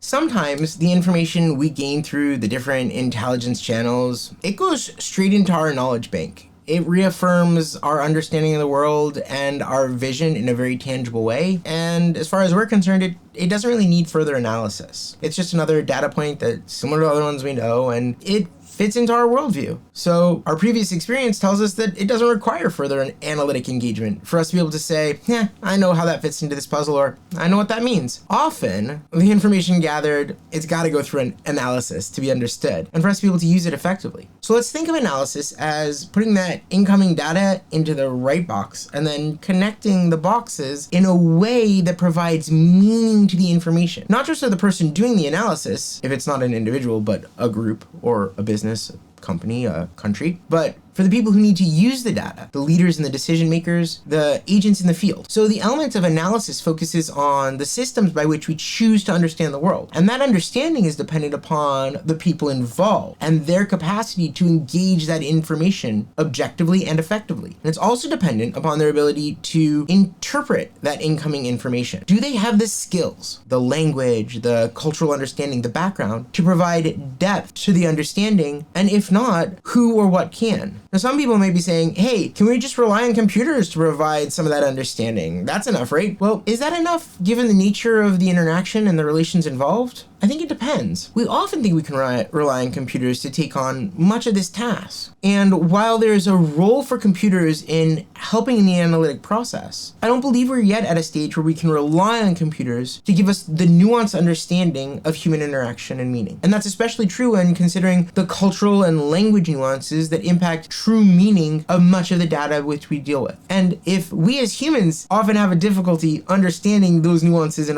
Sometimes the information we gain through the different intelligence channels, it goes straight into our knowledge bank. It reaffirms our understanding of the world and our vision in a very tangible way. And as far as we're concerned, it doesn't really need further analysis. It's just another data point that's similar to other ones we know, and it fits into our worldview. So our previous experience tells us that it doesn't require further analytic engagement for us to be able to say, yeah, I know how that fits into this puzzle, or I know what that means. Often, the information gathered, it's gotta go through an analysis to be understood, and for us to be able to use it effectively. So let's think of analysis as putting that incoming data into the right box, and then connecting the boxes in a way that provides meaning to the information. Not just to the person doing the analysis, if it's not an individual, but a group or a business, a company, a country, but for the people who need to use the data, the leaders and the decision makers, the agents in the field. So the element of analysis focuses on the systems by which we choose to understand the world. And that understanding is dependent upon the people involved and their capacity to engage that information objectively and effectively. And it's also dependent upon their ability to interpret that incoming information. Do they have the skills, the language, the cultural understanding, the background to provide depth to the understanding? And if not, who or what can? Now, some people may be saying, hey, can we just rely on computers to provide some of that understanding? That's enough, right? Well, is that enough given the nature of the interaction and the relations involved? I think it depends. We often think we can rely on computers to take on much of this task. And while there's a role for computers in helping in the analytic process, I don't believe we're yet at a stage where we can rely on computers to give us the nuanced understanding of human interaction and meaning. And that's especially true when considering the cultural and language nuances that impact true meaning of much of the data which we deal with. And if we as humans often have a difficulty understanding those nuances and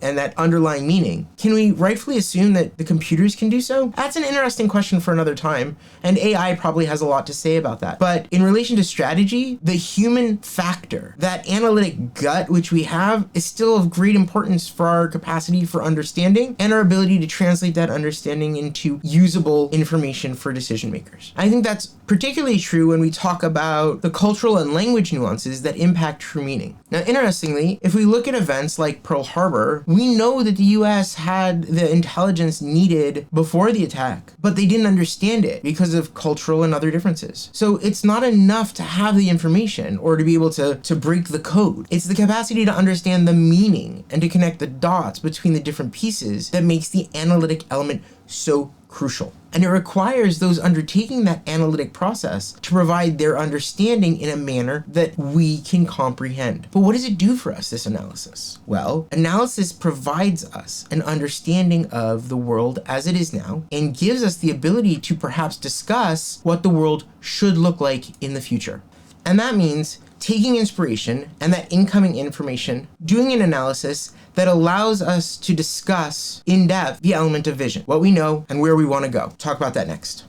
that underlying meaning, can we rightfully assume that the computers can do so? That's an interesting question for another time, and AI probably has a lot to say about that. But in relation to strategy, the human factor, that analytic gut which we have, is still of great importance for our capacity for understanding and our ability to translate that understanding into usable information for decision makers. I think that's particularly true when we talk about the cultural and language nuances that impact true meaning. Now, interestingly, if we look at events like Pearl Harbor, we know that the US had the intelligence needed before the attack, but they didn't understand it because of cultural and other differences. So it's not enough to have the information or to be able to break the code. It's the capacity to understand the meaning and to connect the dots between the different pieces that makes the analytic element so crucial. And it requires those undertaking that analytic process to provide their understanding in a manner that we can comprehend. But what does it do for us, this analysis? Well, analysis provides us an understanding of the world as it is now and gives us the ability to perhaps discuss what the world should look like in the future. And that means taking inspiration and that incoming information, doing an analysis that allows us to discuss in depth the element of vision, what we know and where we want to go. Talk about that next.